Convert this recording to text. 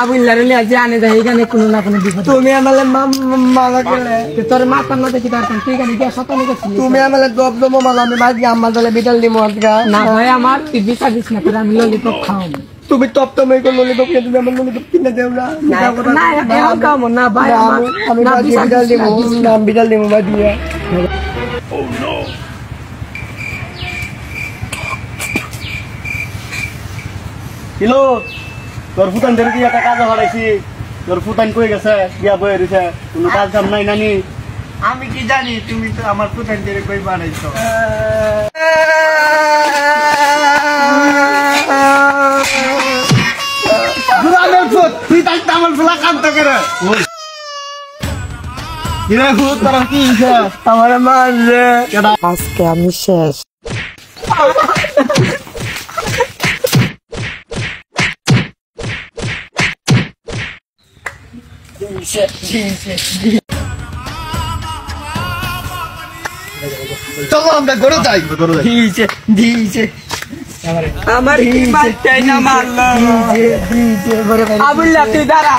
আবুল্লার যে আনে যায় এখানে কোনো না কোনো বিপদ। তুমি আমার মালা গেলে তোর মাথার মধ্যে কি তার তুই এখানে গিয়ে শতানি করছিস। তুমি আমার দম মালা আমি বাজি আমার দলে বিটাল দিব না ভাই আমার তুই বিচার দিস না করে আমি ললিপপ খাও। তুমি টপ টমে করে ললিপপ খেয়ে তুমি আমার ললিপপ কিনে দেও না। না এখন খাবো না ভাই আমি বাজি বিটাল দিব না বিটাল দিব বাজি। Oh no. কিলো তোর ফুটান ধরে দিয়ে একটা কাজ হারাইছি তোর ফুটান কই গেছে বিয়া বয়ে রয়েছে কোনো কাজ কাম নাই নানি। আমি কি জানি তুমি তো আমার ফুটান ধরে কই বানাইছো। তুই তাই আমার ফুলা কান্ত করে আমার মারলে আজকে আমি শেষ। চলো আমরা গরু যাই। আমার আবুল্লাহ তুই দাঁড়া।